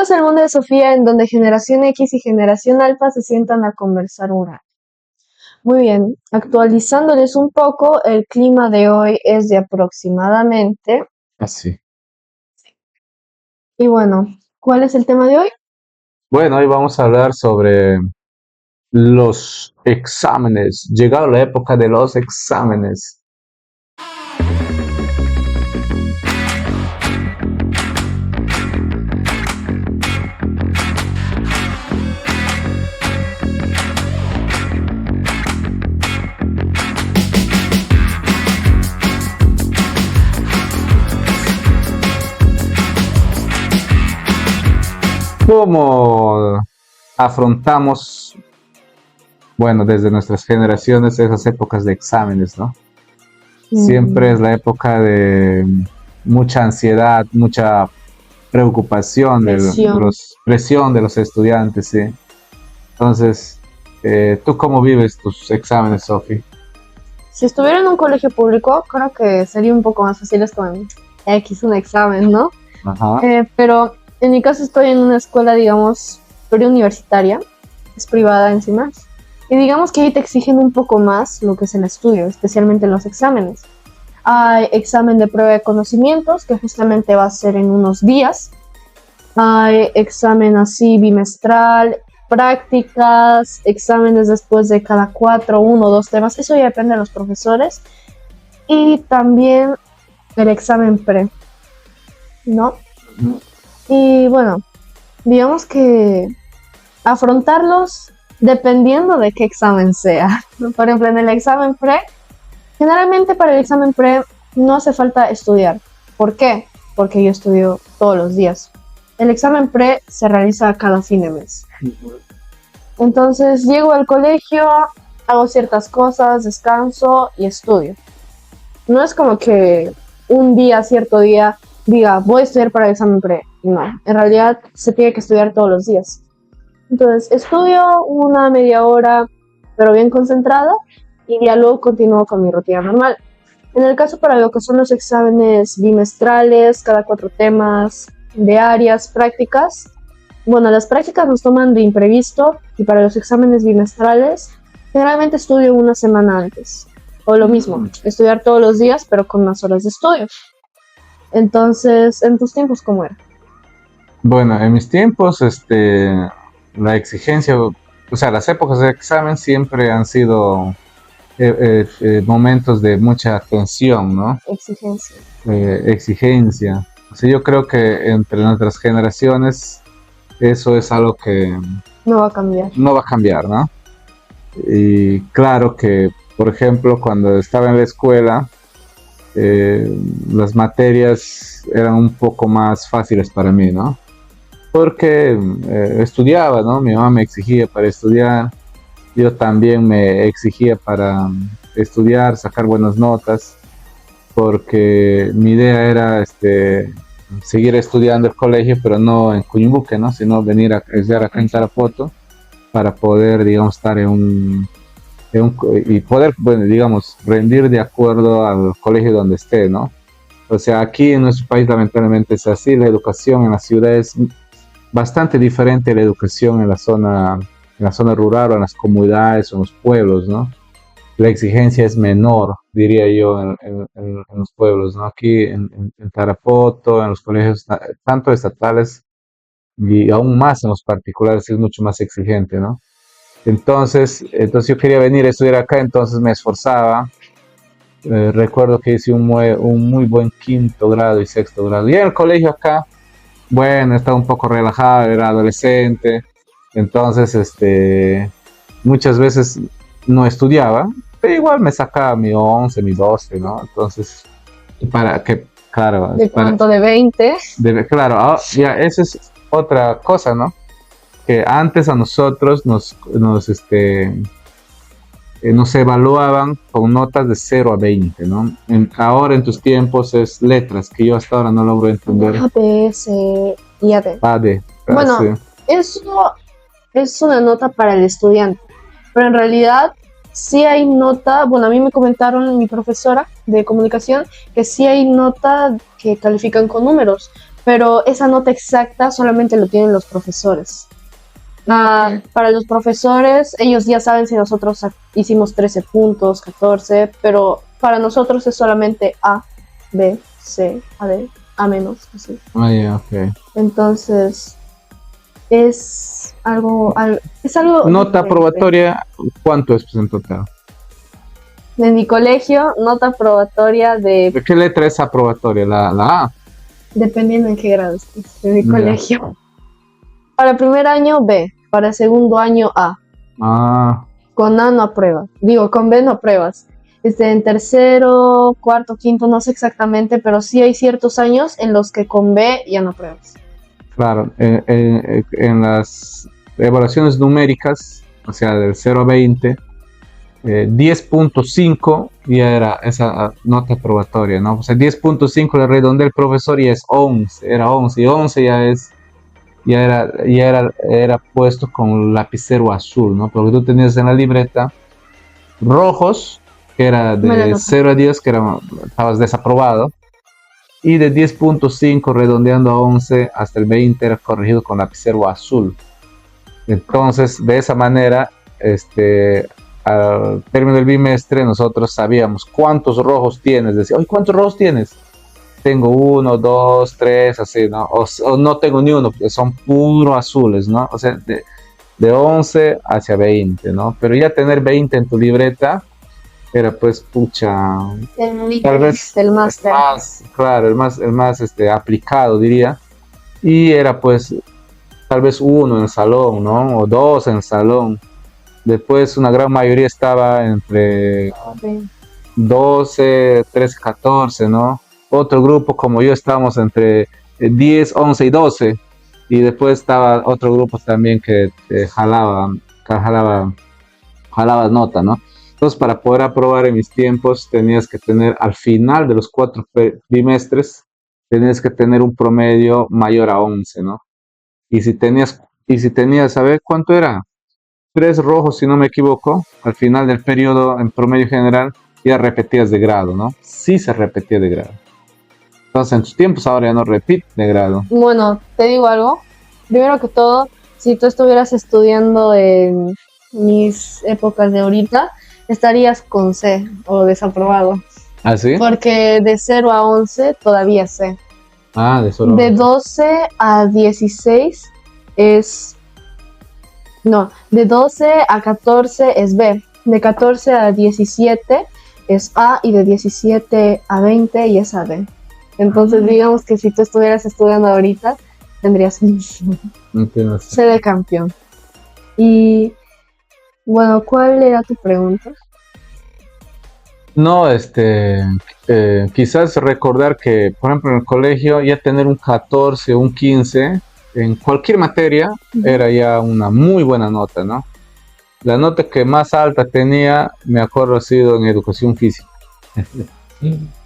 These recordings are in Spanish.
Bienvenidos al mundo de Sofía, en donde generación X y generación Alfa se sientan a conversar un rato. Muy bien, actualizándoles un poco, el clima de hoy es de aproximadamente. Así. Y bueno, ¿cuál es el tema de hoy? Bueno, hoy vamos a hablar sobre los exámenes. Llegado la época de los exámenes. ¿Cómo afrontamos, bueno, desde nuestras generaciones esas épocas de exámenes, ¿no? Siempre es la época de mucha ansiedad, mucha preocupación presión de los estudiantes, ¿sí? Entonces, ¿tú cómo vives tus exámenes, Sofi? Si estuviera en un colegio público, creo que sería un poco más fácil con X un examen, ¿no? Ajá. Pero en mi caso estoy en una escuela, digamos, preuniversitaria, es privada encima, y digamos que ahí te exigen un poco más lo que es el estudio, especialmente en los exámenes. Hay examen de prueba de conocimientos, que justamente va a ser en unos días. Hay examen así bimestral, prácticas, exámenes después de cada 4, 1 o 2 temas. Eso ya depende de los profesores. Y también el examen pre, ¿no? Y bueno, digamos que afrontarlos dependiendo de qué examen sea. Por ejemplo, en el examen pre, generalmente para el examen pre no hace falta estudiar. ¿Por qué? Porque yo estudio todos los días. El examen pre se realiza cada fin de mes. Entonces llego al colegio, hago ciertas cosas, descanso y estudio. No es como que un día, cierto día, diga, voy a estudiar para el examen pre. No, en realidad se tiene que estudiar todos los días. Entonces estudio una media hora, pero bien concentrada, y ya luego continúo con mi rutina normal. En el caso para lo que son los exámenes bimestrales, cada 4 temas, de áreas, prácticas, bueno, las prácticas nos toman de imprevisto, y para los exámenes bimestrales, generalmente estudio una semana antes. O lo mismo, estudiar todos los días, pero con más horas de estudio. Entonces, ¿en tus tiempos cómo era? Bueno, en mis tiempos, la exigencia, o sea, las épocas de examen siempre han sido momentos de mucha tensión, ¿no? Exigencia. Exigencia. O sea, yo creo que entre nuestras generaciones eso es algo que No va a cambiar. no va a cambiar, ¿no? Y claro que, por ejemplo, cuando estaba en la escuela, las materias eran un poco más fáciles para mí, ¿no? Porque estudiaba, ¿no? Mi mamá me exigía para estudiar, yo también me exigía para estudiar, sacar buenas notas, porque mi idea era seguir estudiando el colegio, pero no en Cuyumbuque, ¿no? Sino venir a estudiar acá en Tarapoto para poder, digamos, estar y poder, bueno, digamos, rendir de acuerdo al colegio donde esté, ¿no? O sea, aquí en nuestro país lamentablemente es así, la educación en la ciudad es bastante diferente a la educación en la zona rural o en las comunidades o en los pueblos, ¿no? La exigencia es menor, diría yo, en los pueblos, ¿no? Aquí en Tarapoto, en los colegios tanto estatales y aún más en los particulares es mucho más exigente, ¿no? Entonces yo quería venir a estudiar acá, entonces me esforzaba. Recuerdo que hice un muy buen quinto grado y sexto grado. Y en el colegio acá, bueno, estaba un poco relajado, era adolescente, entonces muchas veces no estudiaba, pero igual me sacaba mi 11, mi 12, ¿no? Entonces, para que, claro, ¿De cuánto? ¿De 20? claro, ya, esa es otra cosa, ¿no? Que antes a nosotros nos evaluaban con notas de 0 a 20, ¿no? Ahora en tus tiempos es letras, que yo hasta ahora no logro entender. A, B, C y A, D. AD. Bueno, Sí. eso es una nota para el estudiante, pero en realidad sí hay nota, bueno, a mí me comentaron mi profesora de comunicación que sí hay nota que califican con números, pero esa nota exacta solamente lo tienen los profesores. Para los profesores, ellos ya saben si nosotros hicimos 13 puntos, 14, pero para nosotros es solamente A, B, C, A, D, A menos, así. Ok. Entonces, es algo Nota diferente. aprobatoria, ¿cuánto es pues, en total? En mi colegio, nota aprobatoria ¿De qué letra es aprobatoria? La A. dependiendo en qué grado estés, en mi Ya. colegio. Para primer año, B. Para segundo año, A. Con A no apruebas. Digo, con B no apruebas. En tercero, cuarto, quinto, no sé exactamente, pero sí hay ciertos años en los que con B ya no apruebas. Claro, en las evaluaciones numéricas, o sea, del 0 a 20, 10.5 ya era esa nota aprobatoria, ¿no? O sea, 10.5 le redondea el profesor y es 11, era 11, y 11 era puesto con lapicero azul, ¿no? Porque tú tenías en la libreta rojos, que era de 0 a 10, estabas desaprobado, y de 10.5 redondeando a 11 hasta el 20 era corregido con lapicero azul. Entonces, de esa manera, al término del bimestre, nosotros sabíamos cuántos rojos tienes. Decía, oye, ¿cuántos rojos tienes? Tengo 1, 2, 3, así, ¿no? O no tengo ni uno, son puro azules, ¿no? O sea, de 11 hacia 20, ¿no? Pero ya tener 20 en tu libreta era pues pucha, tal vez el máster. Claro, el más aplicado diría, y era pues tal vez uno en el salón, ¿no? O dos en el salón. Después una gran mayoría estaba entre 12, 13, 14, ¿no? Otro grupo como yo estábamos entre 10, 11 y 12, y después estaba otro grupo también que jalaba nota, ¿no? Entonces, para poder aprobar en mis tiempos, tenías que tener, al final de los 4 bimestres, tenías que tener un promedio mayor a 11, ¿no? Y si tenías, a ver, ¿cuánto era? 3 rojos, si no me equivoco, al final del periodo, en promedio general, ya repetías de grado, ¿no? Sí se repetía de grado. Entonces, en tus tiempos ahora ya no repite de grado. Bueno, te digo algo. Primero que todo, si tú estuvieras estudiando en mis épocas de ahorita, estarías con C o desaprobado. ¿Ah, sí? Porque de 0 a 11 todavía C. De 12 a 16 es... No, de 12 a 14 es B. De 14 a 17 es A y de 17 a 20 y es AB. Entonces, digamos que si tú estuvieras estudiando ahorita, tendrías C de campeón. Y bueno, ¿cuál era tu pregunta? No, quizás recordar que, por ejemplo, en el colegio ya tener un 14 o un 15 en cualquier materia era ya una muy buena nota, ¿no? La nota que más alta tenía, me acuerdo, ha sido en educación física.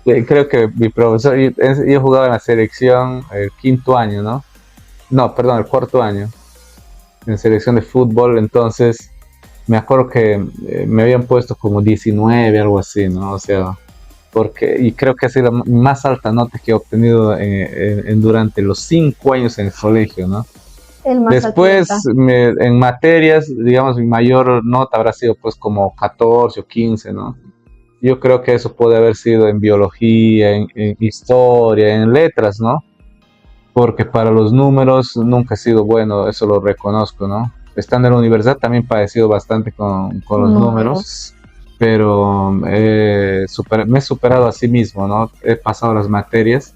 Creo que mi profesor, yo jugaba en la selección el quinto año, ¿no? No, perdón, el cuarto año, en selección de fútbol, entonces me acuerdo que me habían puesto como 19, algo así, ¿no? O sea, y creo que ha sido la más alta nota que he obtenido durante los 5 años en el colegio, ¿no? Después, en materias, digamos, mi mayor nota habrá sido pues como 14 o 15, ¿no? Yo creo que eso puede haber sido en biología, en historia, en letras, ¿no? Porque para los números nunca he sido bueno, eso lo reconozco, ¿no? Estando en la universidad también he padecido bastante con los números, pero me he superado a sí mismo, ¿no? He pasado las materias,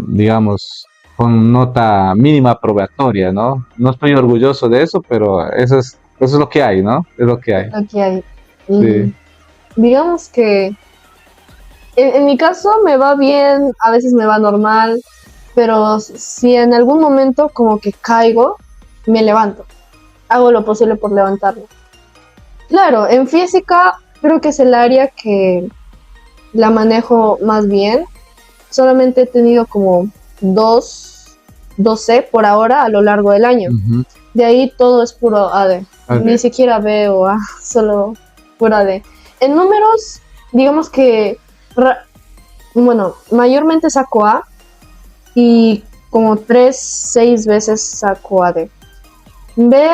digamos, con nota mínima aprobatoria, ¿no? No estoy orgulloso de eso, pero eso es lo que hay, ¿no? Es lo que hay. Lo que hay. Sí. Digamos que en mi caso me va bien, a veces me va normal, pero si en algún momento como que caigo, me levanto. Hago lo posible por levantarme. Claro, en física creo que es el área que la manejo más bien. Solamente he tenido como 2C por ahora a lo largo del año. De ahí todo es puro AD. Ni siquiera B o A, solo puro AD. En números, digamos que, bueno, mayormente saco A, y como 6 veces saco AD. B,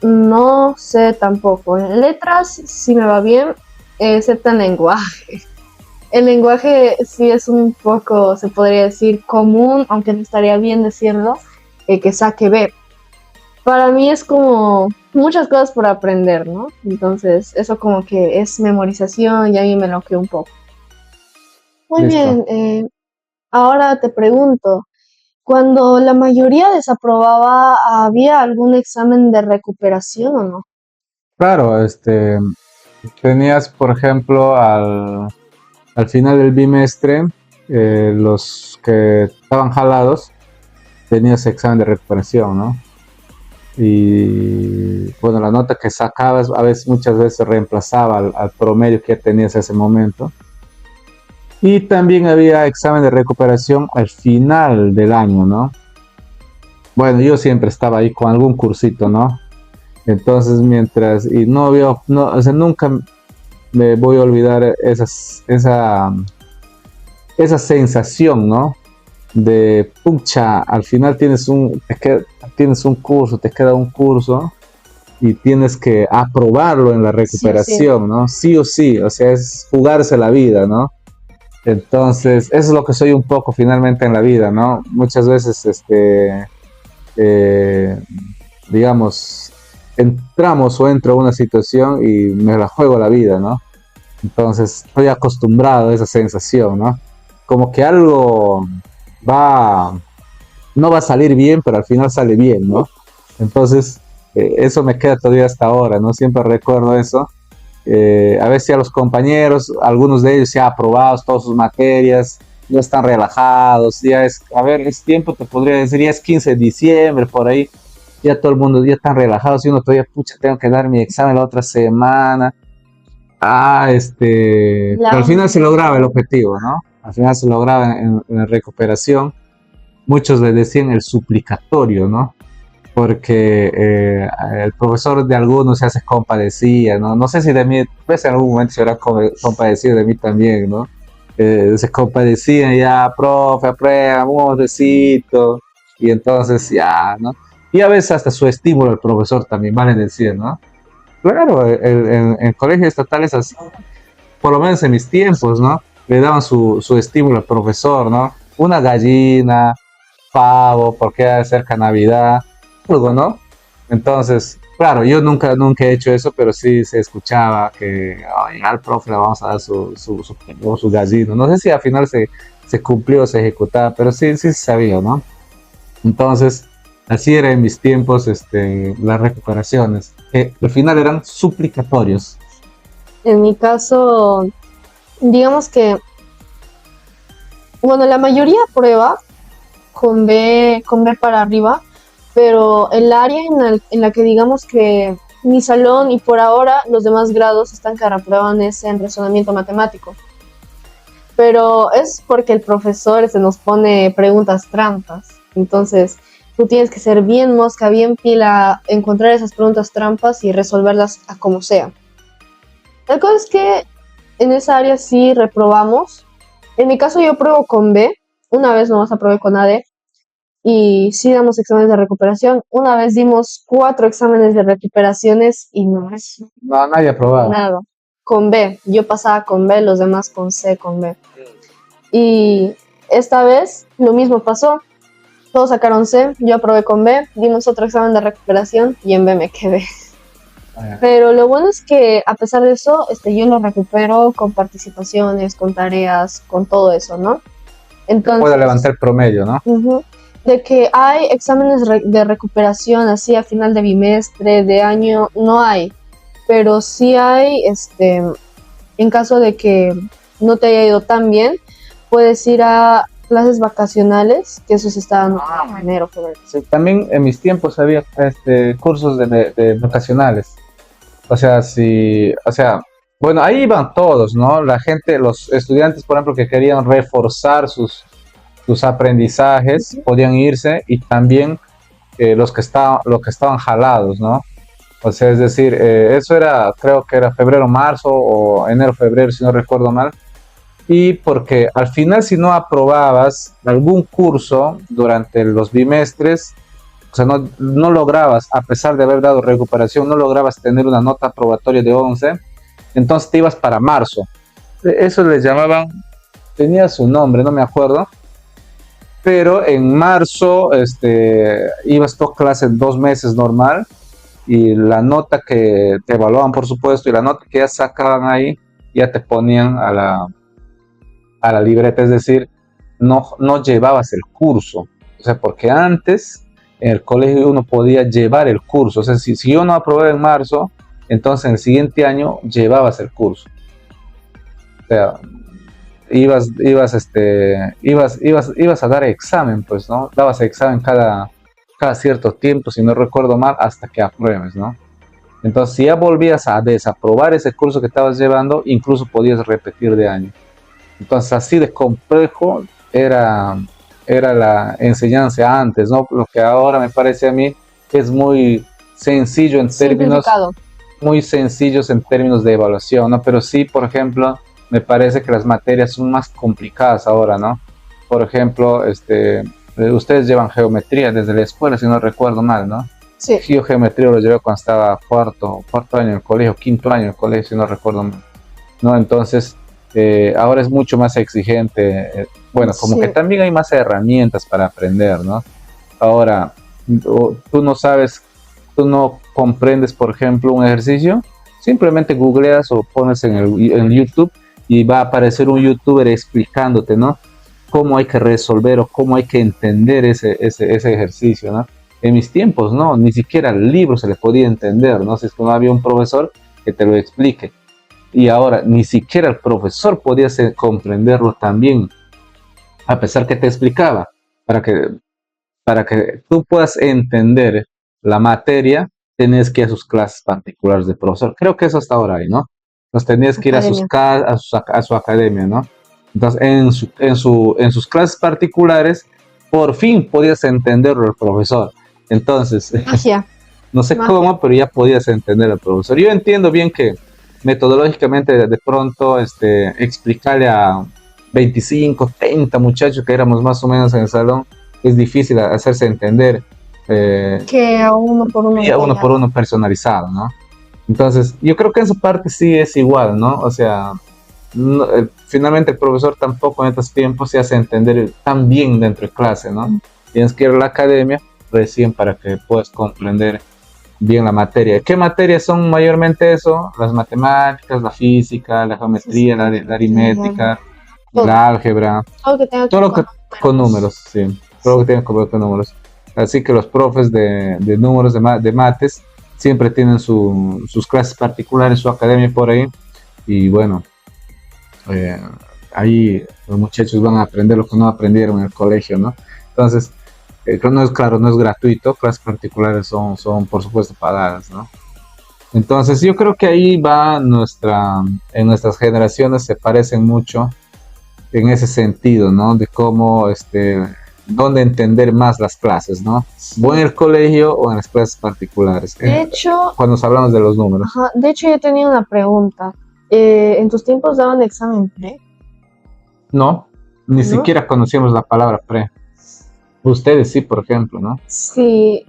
no sé tampoco. En letras sí me va bien, excepto en lenguaje. El lenguaje sí es un poco, se podría decir, común, aunque no estaría bien decirlo, que saque B. Para mí es como muchas cosas por aprender, ¿no? Entonces, eso como que es memorización y a mí me bloquea un poco. Muy Listo. bien, ahora te pregunto, cuando la mayoría desaprobaba, ¿había algún examen de recuperación o no? Claro, tenías, por ejemplo, al final del bimestre, los que estaban jalados, tenías examen de recuperación, ¿no? Y bueno, la nota que sacabas a veces, muchas veces reemplazaba al promedio que tenías en ese momento. Y también había examen de recuperación al final del año, ¿no? Bueno, yo siempre estaba ahí con algún cursito, ¿no? Entonces, y no había, no, o sea, nunca me voy a olvidar esa sensación, ¿no? De, pucha, al final tienes un curso, te queda un curso y tienes que aprobarlo en la Sí o sí. recuperación, ¿no? Sí o sí, o sea, es jugarse la vida, ¿no? Entonces, eso es lo que soy un poco finalmente en la vida, ¿no? Muchas veces, eh, digamos, entramos o entro a una situación y me la juego la vida, ¿no? Entonces, estoy acostumbrado a esa sensación, ¿no? Como que algo va, no va a salir bien, pero al final sale bien, ¿no? Entonces, eso me queda todavía hasta ahora, ¿no? Siempre recuerdo eso. A veces a los compañeros, algunos de ellos ya aprobados todas sus materias, ya están relajados, ya es, a ver, es tiempo, te podría decir, ya es 15 de diciembre, por ahí, ya todo el mundo ya están relajados y uno todavía, pucha, tengo que dar mi examen la otra semana. Pero al final se lograba el objetivo, ¿no? Al final se lograba en la recuperación. Muchos le decían el suplicatorio, ¿no? Porque el profesor de algunos ya se compadecía, ¿no? No sé si de mí, pues en algún momento se habrá compadecido de mí también, ¿no? Se compadecían ya, profe, aprueba, modecito, y entonces ya, ¿no? Y a veces hasta su estímulo al profesor también, vale decir, ¿no? Claro, en colegios estatales, así, por lo menos en mis tiempos, ¿no? Le daban su estímulo al profesor, ¿no? Una gallina, pavo, porque era cerca Navidad, algo, ¿no? Entonces, claro, yo nunca he hecho eso, pero sí se escuchaba que al profe le vamos a dar su gallino. No sé si al final se cumplió, se ejecutaba, pero sí se sabía, ¿no? Entonces, así era en mis tiempos las recuperaciones, que al final eran suplicatorios. En mi caso, digamos que, bueno, la mayoría prueba con B para arriba, pero el área en la que digamos que mi salón y por ahora los demás grados están que reprueban es en razonamiento matemático. Pero es porque el profesor se nos pone preguntas trampas. Entonces, tú tienes que ser bien mosca, bien pila, encontrar esas preguntas trampas y resolverlas a como sea. La cosa es que en esa área sí reprobamos. En mi caso yo pruebo con B, una vez nomás aprobé con AD, y sí damos exámenes de recuperación. Una vez dimos 4 exámenes de recuperaciones y no es No, nadie aprobaba. nada. Con B, yo pasaba con B, los demás con C, con B. Y esta vez lo mismo pasó. Todos sacaron C, yo aprobé con B, dimos otro examen de recuperación y en B me quedé. Pero lo bueno es que a pesar de eso, yo lo recupero con participaciones, con tareas, con todo eso, ¿no? Entonces, Puede levantar el promedio, ¿no? De que hay exámenes de recuperación así a final de bimestre, de año, no hay. Pero sí hay, en caso de que no te haya ido tan bien, puedes ir a clases vacacionales, que eso se está dando en enero, febrero. Sí, también en mis tiempos había cursos de vocacionales. O sea, bueno, ahí iban todos, ¿no? La gente, los estudiantes, por ejemplo, que querían reforzar sus aprendizajes, podían irse y también los que estaban jalados, ¿no? O sea, es decir, eso era, creo que era febrero, marzo o enero, febrero, si no recuerdo mal. y porque al final si no aprobabas algún curso durante los bimestres, o sea, no lograbas, a pesar de haber dado recuperación, no lograbas tener una nota aprobatoria de 11, entonces te ibas para marzo. Eso les llamaban, tenía su nombre, no me acuerdo, pero en marzo ibas a clases 2 meses normal y la nota que te evaluaban, por supuesto, y la nota que ya sacaban ahí, ya te ponían a la libreta, es decir, no llevabas el curso. O sea, porque antes en el colegio uno podía llevar el curso. O sea, si yo no aprobé en marzo, entonces en el siguiente año llevabas el curso. O sea, ibas a dar examen, pues, ¿no? Dabas examen cada cierto tiempo, si no recuerdo mal, hasta que apruebes, ¿no? Entonces, si ya volvías a desaprobar ese curso que estabas llevando, incluso podías repetir de año. Entonces, así de complejo era la enseñanza antes, ¿no? Lo que ahora me parece a mí es muy sencillo en términos, muy sencillos en términos de evaluación, ¿no? Pero sí, por ejemplo, me parece que las materias son más complicadas ahora, ¿no? Por ejemplo, ustedes llevan geometría desde la escuela, si no recuerdo mal, ¿no? Sí. Yo geometría lo llevé cuando estaba cuarto año en el colegio, quinto año en el colegio, si no recuerdo mal, ¿no? Entonces, ahora es mucho más exigente, bueno, como Sí. que también hay más herramientas para aprender, ¿no? Ahora, tú no sabes, tú no comprendes, por ejemplo, un ejercicio, simplemente googleas o pones en YouTube y va a aparecer un youtuber explicándote, ¿no? Cómo hay que resolver o cómo hay que entender ese ejercicio, ¿no? En mis tiempos, ¿no? Ni siquiera el libro se le podía entender, ¿no? Si es que no había un profesor que te lo explique. Y ahora ni siquiera el profesor podía comprenderlo también, a pesar que te explicaba. Para que tú puedas entender la materia, tenés que ir a sus clases particulares de profesor. Creo que eso hasta ahora hay, ¿no? Entonces tenías que ir a su academia, ¿no? Entonces en sus clases particulares, por fin podías entenderlo el profesor. Entonces, Magia. no sé Magia. cómo, pero ya podías entender al profesor. Yo entiendo bien que metodológicamente de pronto explicarle a 25, 30 muchachos que éramos más o menos en el salón, es difícil hacerse entender. Que a uno por uno. Y a uno por uno personalizado, ¿no? Entonces, yo creo que en esa parte sí es igual, ¿no? O sea, finalmente el profesor tampoco en estos tiempos se hace entender tan bien dentro de clase, ¿no? Tienes que ir a la academia recién para que puedas comprender bien la materia. ¿Qué materias son mayormente eso? Las matemáticas, la física, la geometría, la aritmética, la álgebra, todo lo que con números, sí, todo lo que tenga que ver con números. Así que los profes de números, de mates, siempre tienen sus clases particulares, su academia por ahí, y bueno, ahí los muchachos van a aprender lo que no aprendieron en el colegio, ¿no? Entonces, no es gratuito, clases particulares son por supuesto pagadas, ¿no? Entonces yo creo que ahí va en nuestras generaciones se parecen mucho en ese sentido, ¿no? De cómo, dónde entender más las clases, ¿no? ¿O en el colegio o en las clases particulares? De hecho, cuando nos hablamos de los números. Ajá, de hecho yo tenía una pregunta. ¿En tus tiempos daban examen pre? No, ni ¿No? siquiera conocíamos la palabra pre. Ustedes sí, por ejemplo, ¿no? Sí,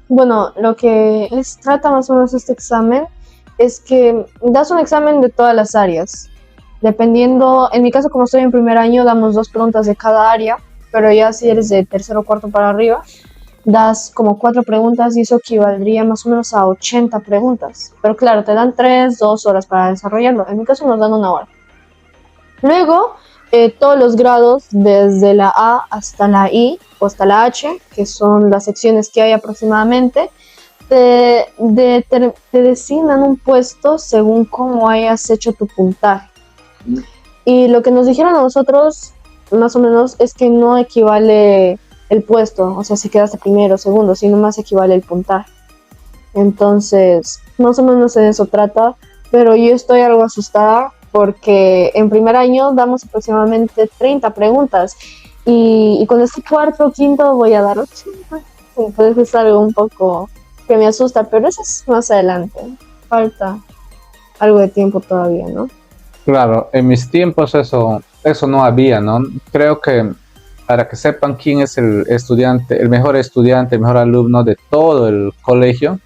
bueno, lo que trata más o menos este examen es que das un examen de todas las áreas. Dependiendo, en mi caso como estoy en primer año, damos 2 preguntas de cada área, pero ya si eres de tercero o cuarto para arriba, das como 4 preguntas y eso equivaldría más o menos a 80 preguntas. Pero claro, te dan 2 horas para desarrollarlo. En mi caso nos dan 1 hora. Luego, todos los grados, desde la A hasta la I o hasta la H, que son las secciones que hay aproximadamente, te designan un puesto según cómo hayas hecho tu puntaje. Y lo que nos dijeron a nosotros, más o menos, es que no equivale el puesto, o sea, si quedaste primero o segundo, sino más equivale el puntaje. Entonces, más o menos de eso trata, pero yo estoy algo asustada porque en primer año damos aproximadamente 30 preguntas y con este cuarto o quinto voy a dar 80. Entonces es algo un poco que me asusta, pero eso es más adelante. Falta algo de tiempo todavía, ¿no? Claro, en mis tiempos eso no había, ¿no? Creo que para que sepan quién es el estudiante, el mejor alumno de todo el colegio,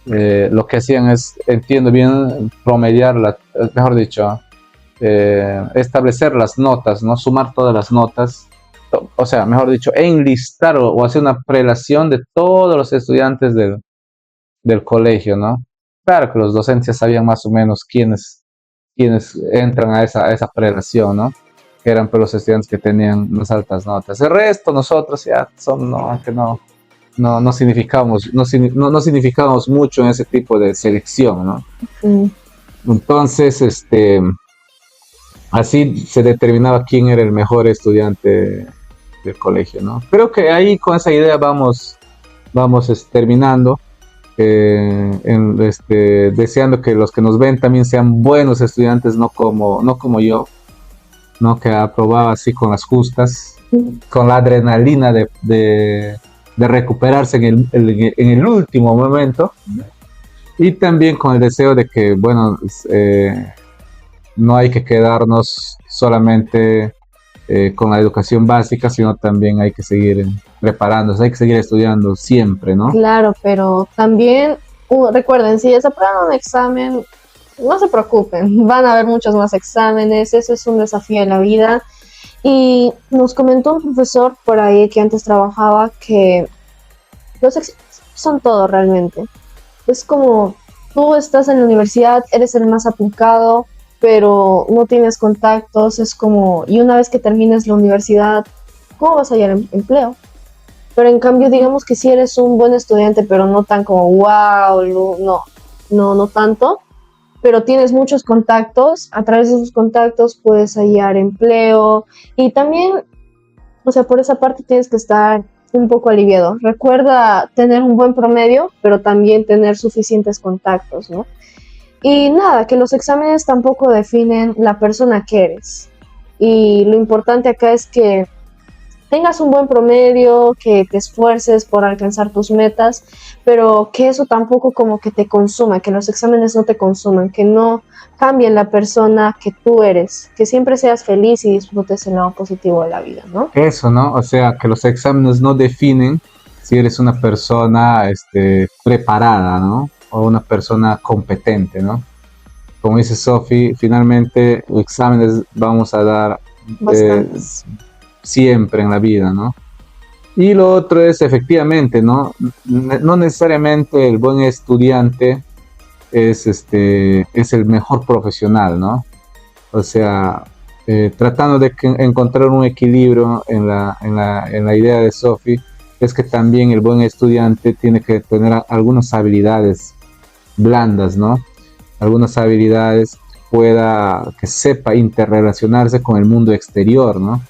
lo que hacían es, entiendo bien, mejor dicho, establecer las notas, ¿no? Sumar todas las notas, o sea, mejor dicho, enlistar o hacer una prelación de todos los estudiantes del colegio, ¿no? Claro que los docentes sabían más o menos quiénes entran a esa prelación, ¿no? Que eran pues, los estudiantes que tenían más altas notas. El resto, nosotros ya son, no, que no significamos, no significamos mucho en ese tipo de selección, ¿no? Mm. Entonces, así se determinaba quién era el mejor estudiante del colegio, ¿no? Creo que ahí con esa idea vamos terminando. Deseando que los que nos ven también sean buenos estudiantes, no como yo, ¿no? Que aprobaba así con las justas, con la adrenalina de recuperarse en el último momento, y también con el deseo de que, bueno, no hay que quedarnos solamente con la educación básica, sino también hay que seguir preparándose, hay que seguir estudiando siempre, ¿no? Claro, pero también recuerden, si desaprueban un examen, no se preocupen, van a haber muchos más exámenes, eso es un desafío en la vida. Y nos comentó un profesor por ahí que antes trabajaba que los exámenes son todo realmente. Es como tú estás en la universidad, eres el más aplicado, pero no tienes contactos, es como, y una vez que termines la universidad, ¿cómo vas a hallar empleo? Pero en cambio, digamos que si eres un buen estudiante, pero no tan como wow, no tanto, pero tienes muchos contactos, a través de esos contactos puedes hallar empleo y también, o sea, por esa parte tienes que estar un poco aliviado. Recuerda tener un buen promedio, pero también tener suficientes contactos, ¿no? Y nada, que los exámenes tampoco definen la persona que eres. Y lo importante acá es que tengas un buen promedio, que te esfuerces por alcanzar tus metas, pero que eso tampoco como que te consuma, que los exámenes no te consuman, que no cambien la persona que tú eres, que siempre seas feliz y disfrutes el lado positivo de la vida, ¿no? Eso, ¿no? O sea, que los exámenes no definen si eres una persona preparada, ¿no? O una persona competente, ¿no? Como dice Sophie, finalmente exámenes vamos a dar Bastantes. siempre en la vida, ¿no? Y lo otro es efectivamente, ¿no? No necesariamente el buen estudiante es el mejor profesional, ¿no? O sea, tratando de encontrar un equilibrio en la idea de Sophie, es que también el buen estudiante tiene que tener algunas habilidades blandas, ¿no? Algunas habilidades que sepa interrelacionarse con el mundo exterior, ¿no?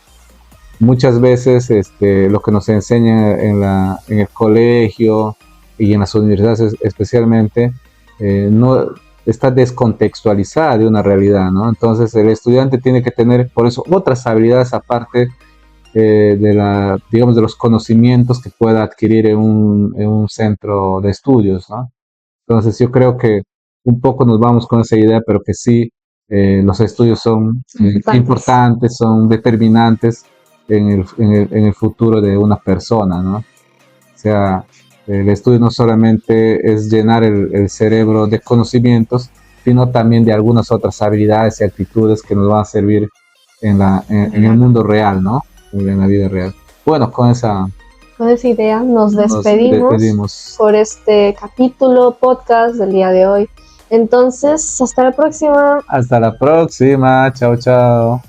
Muchas veces lo que nos enseña en el colegio y en las universidades especialmente no está descontextualizada de una realidad, ¿no? Entonces el estudiante tiene que tener por eso otras habilidades aparte digamos, de los conocimientos que pueda adquirir en un centro de estudios, ¿no? Entonces yo creo que un poco nos vamos con esa idea, pero que sí, los estudios son importantes, son determinantes en el futuro de una persona, ¿no? O sea, el estudio no solamente es llenar el cerebro de conocimientos, sino también de algunas otras habilidades y actitudes que nos van a servir en el mundo real, ¿no? En la vida real. Bueno, con esa idea nos despedimos por este capítulo podcast del día de hoy. Entonces, hasta la próxima. Hasta la próxima. Chao, chao.